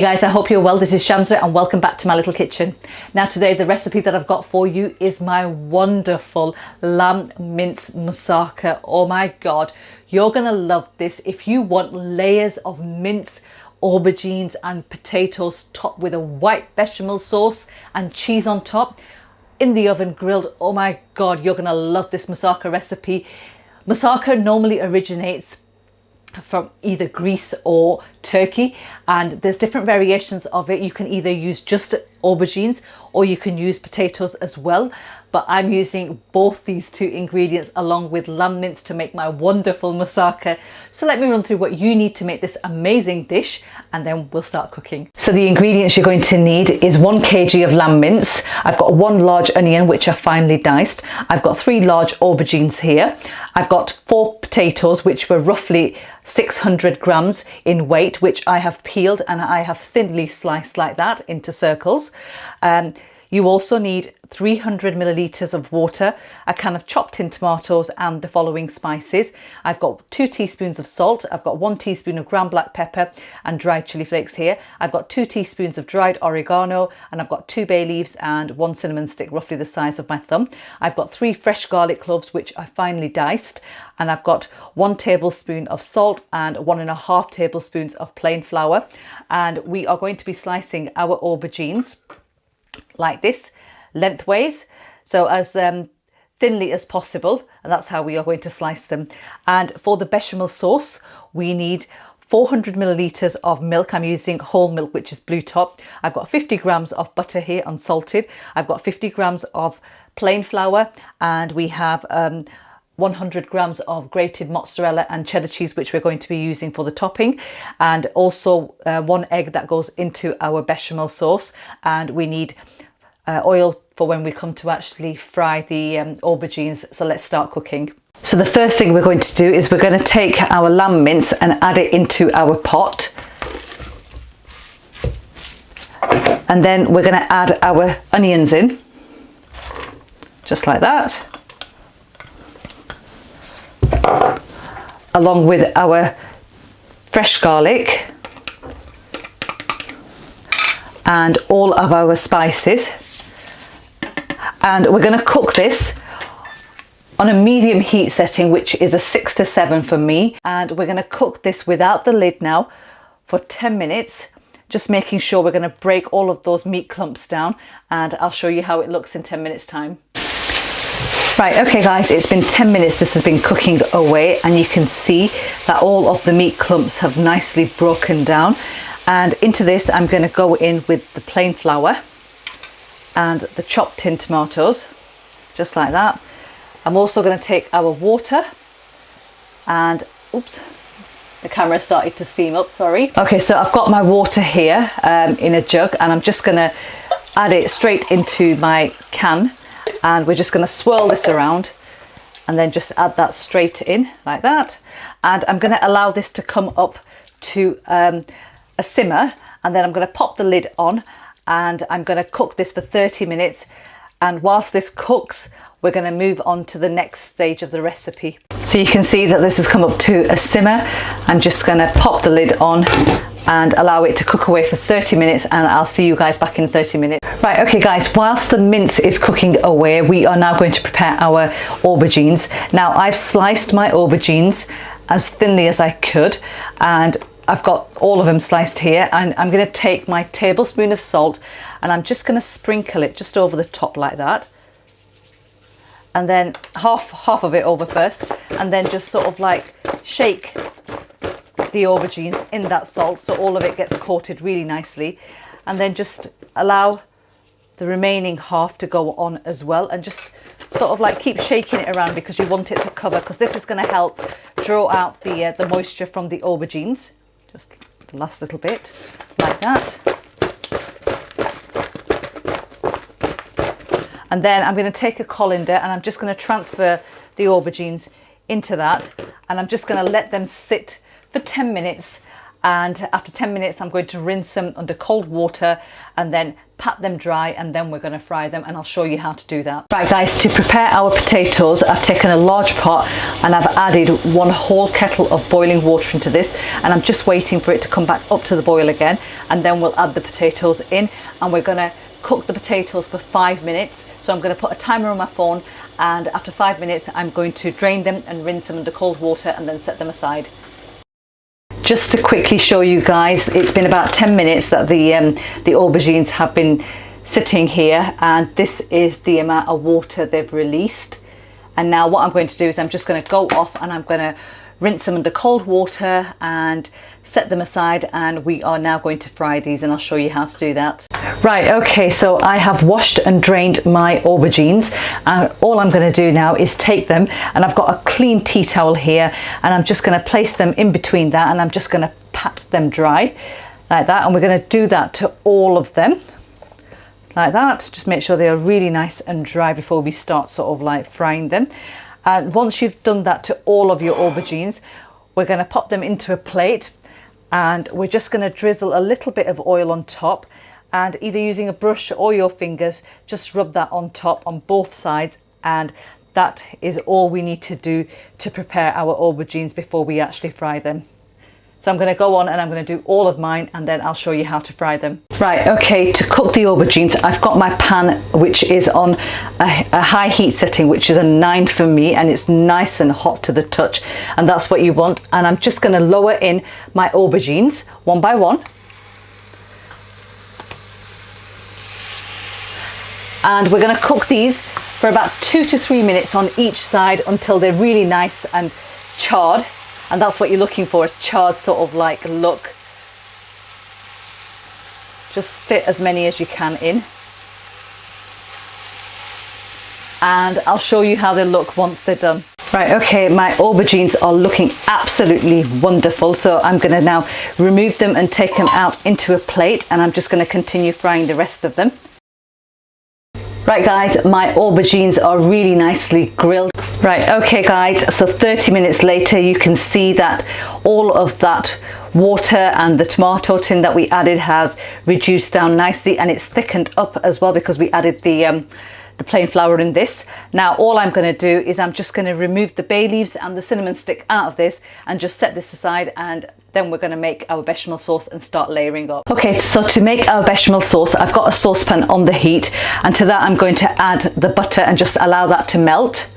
Hey guys, I hope you're well. This is Shamsa and welcome back to my little kitchen. Now today the recipe that I've got for you is my wonderful lamb mince moussaka. Oh my god, you're gonna love this. If you want layers of mince, aubergines and potatoes topped with a white bechamel sauce and cheese on top in the oven grilled, oh my god, you're gonna love this moussaka recipe. Moussaka normally originates from either Greece or Turkey, and there's different variations of it. You can either use just aubergines or you can use potatoes as well, but I'm using both these two ingredients along with lamb mince to make my wonderful moussaka. So let me run through what you need to make this amazing dish and then we'll start cooking. So the ingredients you're going to need is 1 kg of lamb mince. I've got 1 large onion which are finely diced. I've got 3 large aubergines here. I've got 4 potatoes which were roughly 600 grams in weight, which I have peeled and I have thinly sliced like that into circles. You also need 300 milliliters of water, a can of chopped in tomatoes and the following spices. I've got 2 teaspoons of salt, I've got 1 teaspoon of ground black pepper and dried chili flakes here. I've got 2 teaspoons of dried oregano and I've got 2 bay leaves and 1 cinnamon stick, roughly the size of my thumb. I've got 3 fresh garlic cloves which I finely diced, and I've got 1 tablespoon of salt and 1.5 tablespoons of plain flour. And we are going to be slicing our aubergines like this, lengthways, so as thinly as possible, and that's how we are going to slice them. And for the bechamel sauce we need 400 milliliters of milk. I'm using whole milk which is blue top. I've got 50 grams of butter here, unsalted. I've got 50 grams of plain flour, and we have 100 grams of grated mozzarella and cheddar cheese which we're going to be using for the topping, and also 1 egg that goes into our bechamel sauce. And we need oil for when we come to actually fry the aubergines. So let's start cooking. So the first thing we're going to do is we're going to take our lamb mince and add it into our pot, and then we're going to add our onions in just like that, along with our fresh garlic and all of our spices. And we're going to cook this on a medium heat setting, which is a 6 to 7 for me. And we're going to cook this without the lid now for 10 minutes, just making sure we're going to break all of those meat clumps down, and I'll show you how it looks in 10 minutes time. Right, okay guys, it's been 10 minutes this has been cooking away, and you can see that all of the meat clumps have nicely broken down. And into this I'm going to go in with the plain flour and the chopped in tomatoes, just like that. I'm also going to take our water and, oops, the camera started to steam up, sorry. Okay, so I've got my water here in a jug, and I'm just going to add it straight into my can, and we're just going to swirl this around and then just add that straight in like that. And I'm going to allow this to come up to a simmer, and then I'm going to pop the lid on and I'm going to cook this for 30 minutes. And whilst this cooks, we're going to move on to the next stage of the recipe. So you can see that this has come up to a simmer. I'm just going to pop the lid on and allow it to cook away for 30 minutes, and I'll see you guys back in 30 minutes. Right, okay guys, whilst the mince is cooking away, we are now going to prepare our aubergines. Now I've sliced my aubergines as thinly as I could, and I've got all of them sliced here, and I'm going to take my tablespoon of salt and I'm just going to sprinkle it just over the top like that, and then half of it over first, and then just sort of like shake the aubergines in that salt so all of it gets coated really nicely, and then just allow the remaining half to go on as well, and just sort of like keep shaking it around because you want it to cover, because this is going to help draw out the moisture from the aubergines. Just the last little bit like that. And then I'm going to take a colander and I'm just going to transfer the aubergines into that, and I'm just going to let them sit for 10 minutes. And after 10 minutes I'm going to rinse them under cold water and then pat them dry, and then we're going to fry them, and I'll show you how to do that. Right guys, to prepare our potatoes, I've taken a large pot and I've added 1 whole kettle of boiling water into this, and I'm just waiting for it to come back up to the boil again, and then we'll add the potatoes in, and we're going to cook the potatoes for 5 minutes. So I'm going to put a timer on my phone, and after 5 minutes I'm going to drain them and rinse them under cold water and then set them aside. Just to quickly show you guys, it's been about 10 minutes that the aubergines have been sitting here, and this is the amount of water they've released. And now what I'm going to do is I'm just going to go off and I'm going to rinse them under cold water and set them aside, and we are now going to fry these, and I'll show you how to do that. Right, okay, so I have washed and drained my aubergines, and all I'm going to do now is take them, and I've got a clean tea towel here, and I'm just going to place them in between that, and I'm just going to pat them dry like that, and we're going to do that to all of them like that. Just make sure they are really nice and dry before we start sort of like frying them. And once you've done that to all of your aubergines, we're going to pop them into a plate, and we're just going to drizzle a little bit of oil on top, and either using a brush or your fingers, just rub that on top on both sides, and that is all we need to do to prepare our aubergines before we actually fry them. So I'm going to go on and I'm going to do all of mine, and then I'll show you how to fry them. Right, okay, to cook the aubergines, I've got my pan which is on a high heat setting, which is a 9 for me, and it's nice and hot to the touch, and that's what you want. And I'm just going to lower in my aubergines one by one. And we're going to cook these for about 2 to 3 minutes on each side until they're really nice and charred. And that's what you're looking for, a charred sort of like look. Just fit as many as you can in. And I'll show you how they look once they're done. Right, okay, my aubergines are looking absolutely wonderful. So I'm going to now remove them and take them out into a plate, and I'm just going to continue frying the rest of them. Right guys, my aubergines are really nicely grilled. Right, okay guys, so 30 minutes later you can see that all of that water and the tomato tin that we added has reduced down nicely, and it's thickened up as well because we added the plain flour in this. Now all I'm going to do is I'm just going to remove the bay leaves and the cinnamon stick out of this and just set this aside, and then we're going to make our bechamel sauce and start layering up. Okay, so to make our bechamel sauce, I've got a saucepan on the heat, and to that I'm going to add the butter and just allow that to melt.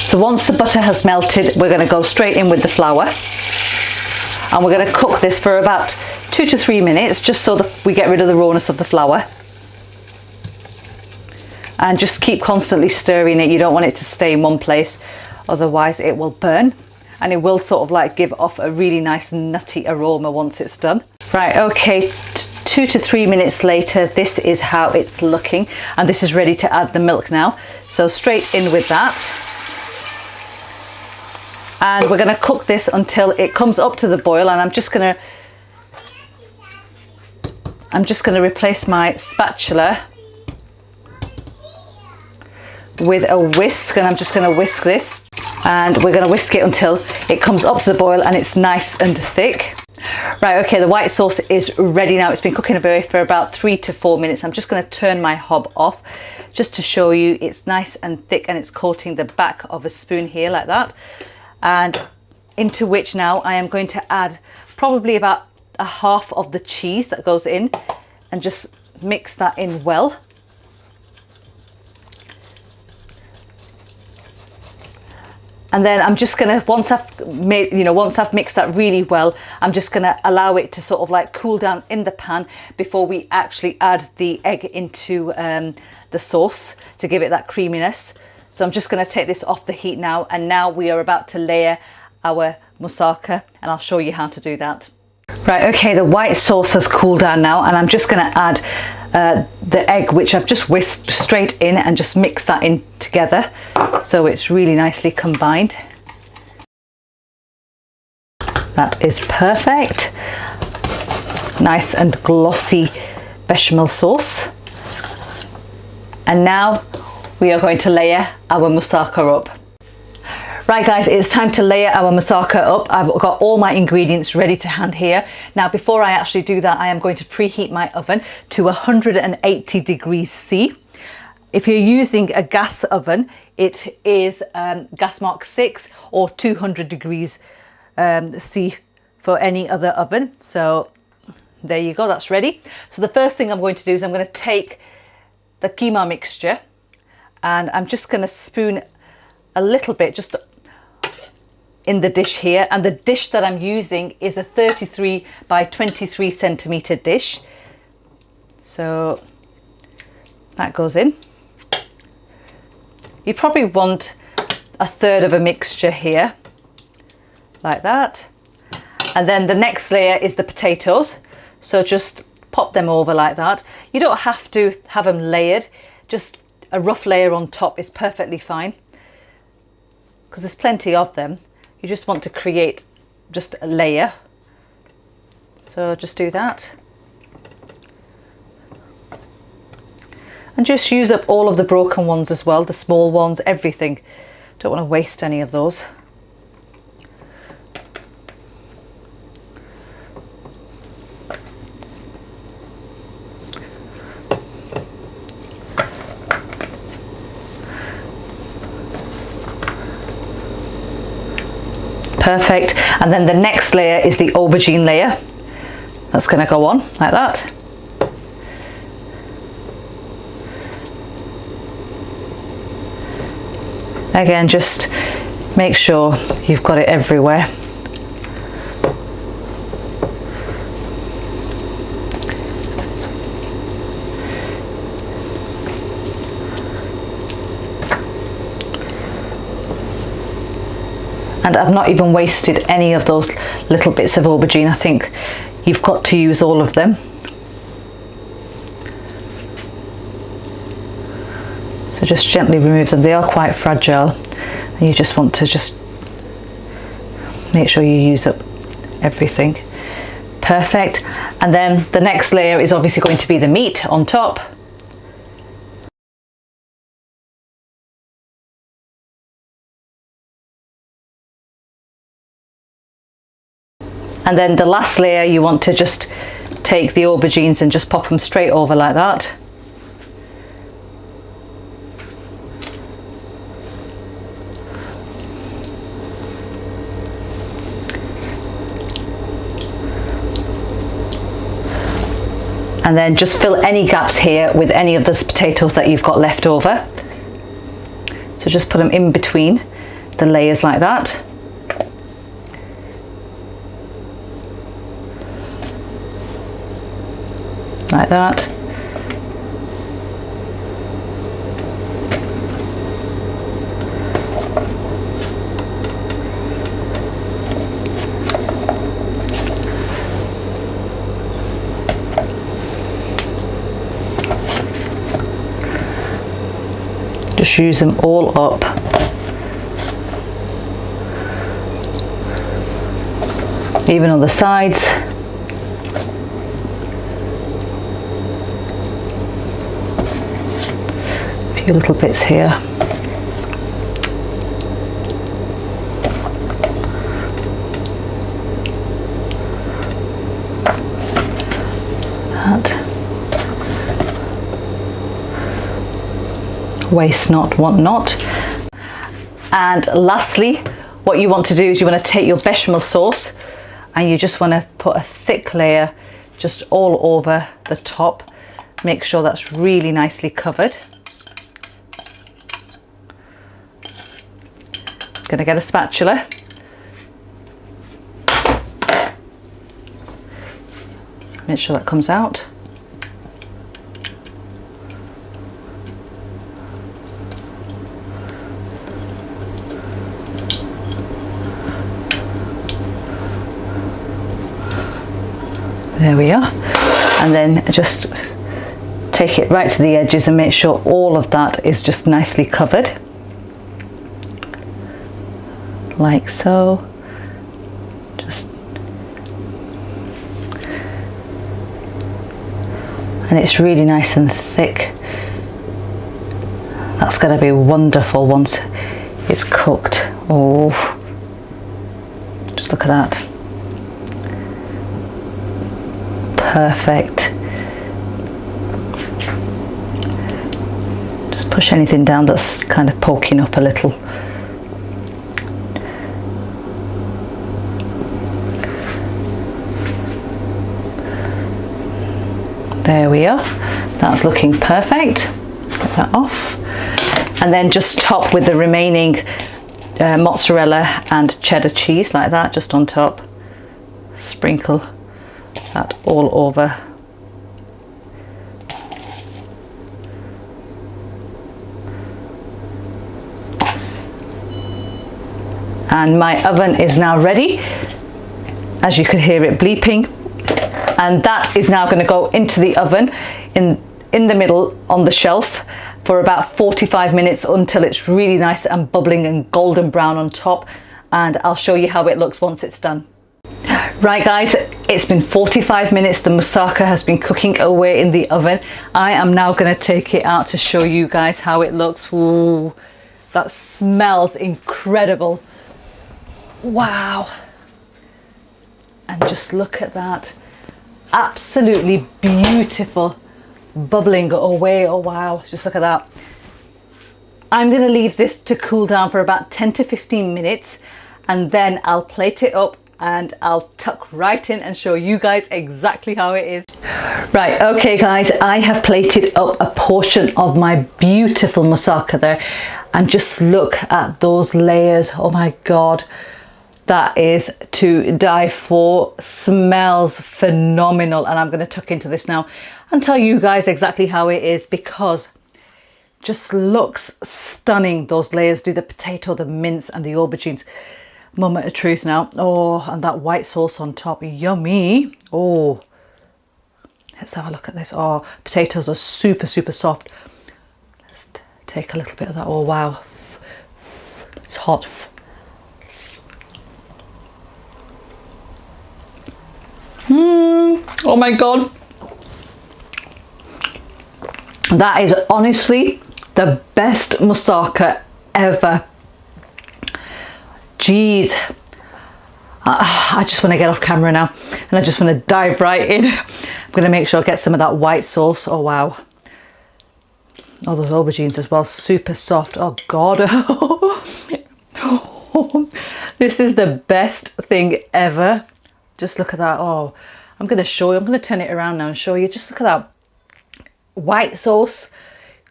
So once the butter has melted, we're going to go straight in with the flour, and we're going to cook this for about 2 to 3 minutes, just so that we get rid of the rawness of the flour. And just keep constantly stirring it. You don't want it to stay in one place, otherwise it will burn, and it will sort of like give off a really nice nutty aroma once it's done. Right, okay, 2 to 3 minutes later, this is how it's looking, and this is ready to add the milk now. So straight in with that. And we're going to cook this until it comes up to the boil, and I'm just going to replace my spatula with a whisk, and I'm just going to whisk this, and we're going to whisk it until it comes up to the boil and it's nice and thick. Right, okay, the white sauce is ready now. It's been cooking away for about 3 to 4 minutes. I'm just going to turn my hob off just to show you it's nice and thick, and it's coating the back of a spoon here like that. And into which now I am going to add probably about a half of the cheese that goes in, and just mix that in well. And then I'm just gonna, once I've mixed that really well, I'm just gonna allow it to sort of like cool down in the pan before we actually add the egg into the sauce to give it that creaminess. So I'm just going to take this off the heat now, and now we are about to layer our moussaka, and I'll show you how to do that. Right, okay, the white sauce has cooled down now, and I'm just going to add the egg, which I've just whisked straight in, and just mix that in together so it's really nicely combined. That is perfect. Nice and glossy bechamel sauce. And now we are going to layer our moussaka up. Right guys, it's time to layer our moussaka up. I've got all my ingredients ready to hand here. Now before I actually do that, I am going to preheat my oven to 180 degrees C. If you're using a gas oven, it is gas mark 6 or 200 degrees C for any other oven. So there you go, that's ready. So the first thing I'm going to do is I'm going to take the keema mixture and I'm just going to spoon a little bit just in the dish here, and the dish that I'm using is a 33 by 23 centimeter dish. So that goes in. You probably want a third of a mixture here, like that. And then the next layer is the potatoes. So just pop them over like that. You don't have to have them layered, just a rough layer on top is perfectly fine, because there's plenty of them. You just want to create just a layer. So just do that. And just use up all of the broken ones as well, the small ones, everything. Don't want to waste any of those. Perfect. And then the next layer is the aubergine layer. That's going to go on like that. Again, just make sure you've got it everywhere. And I've not even wasted any of those little bits of aubergine. I think you've got to use all of them. So just gently remove them. They are quite fragile and you just want to just make sure you use up everything. Perfect. And then the next layer is obviously going to be the meat on top. And then the last layer, you want to just take the aubergines and just pop them straight over like that. And then just fill any gaps here with any of those potatoes that you've got left over. So just put them in between the layers like that. Like that. Just use them all up. Even on the sides. Little bits here. That. Waste not, want not. And lastly, what you want to do is you want to take your bechamel sauce and you just want to put a thick layer just all over the top. Make sure that's really nicely covered. Going to get a spatula. Make sure that comes out. There we are. And then just take it right to the edges and make sure all of that is just nicely covered. Like so. Just, and it's really nice and thick. That's going to be wonderful once it's cooked. Oh, just look at that. Perfect. Just push anything down that's kind of poking up a little. There we are. That's looking perfect. Get that off. And then just top with the remaining mozzarella and cheddar cheese like that, just on top. Sprinkle that all over. And my oven is now ready. As you can hear it bleeping. And that is now going to go into the oven in the middle on the shelf for about 45 minutes until it's really nice and bubbling and golden brown on top. And I'll show you how it looks once it's done. Right guys, it's been 45 minutes. The moussaka has been cooking away in the oven. I am now going to take it out to show you guys how it looks. Ooh, that smells incredible. Wow. And just look at that. Absolutely beautiful, bubbling away. Oh wow, just look at that. I'm going to leave this to cool down for about 10 to 15 minutes and then I'll plate it up and I'll tuck right in and show you guys exactly how it is. Right, okay guys, I have plated up a portion of my beautiful moussaka there, and just look at those layers. Oh my god, that is to die for. Smells phenomenal. And I'm going to tuck into this now and tell you guys exactly how it is, because just looks stunning. Those layers do, the potato, the mince and the aubergines. Moment of truth now. Oh, and that white sauce on top, yummy. Oh, let's have a look at this. Oh, potatoes are super soft. Let's take a little bit of that. Oh wow, it's hot. Oh my god, that is honestly the best moussaka ever. Jeez, I just want to get off camera now and I just want to dive right in. I'm going to make sure I get some of that white sauce. Oh wow, oh those aubergines as well, super soft. Oh god. This is the best thing ever. Just look at that. Oh, I'm going to show you. I'm going to turn it around now and show you. Just look at that. White sauce,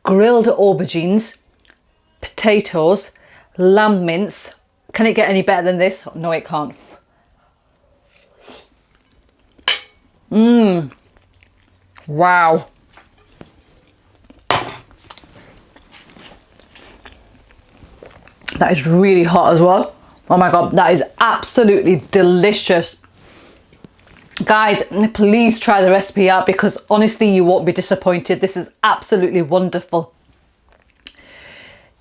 grilled aubergines, potatoes, lamb mince. Can it get any better than this? No, it can't. Wow. That is really hot as well. Oh my god, that is absolutely delicious. Guys, please try the recipe out because honestly you won't be disappointed. This is absolutely wonderful.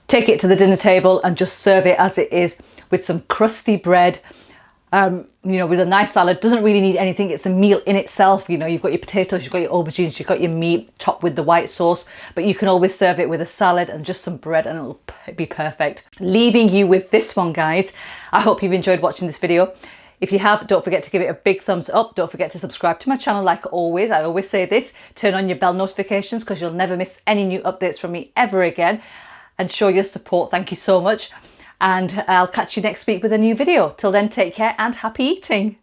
Take it to the dinner table and just serve it as it is with some crusty bread, you know, with a nice salad. Doesn't really need anything. It's a meal in itself. You know, you've got your potatoes, you've got your aubergines, you've got your meat topped with the white sauce, but you can always serve it with a salad and just some bread and it'll be perfect. Leaving you with this one, guys. I hope you've enjoyed watching this video. If you have, don't forget to give it a big thumbs up. Don't forget to subscribe to my channel like always. I always say this, turn on your bell notifications because you'll never miss any new updates from me ever again. And show your support. Thank you so much. And I'll catch you next week with a new video. Till then, take care and happy eating.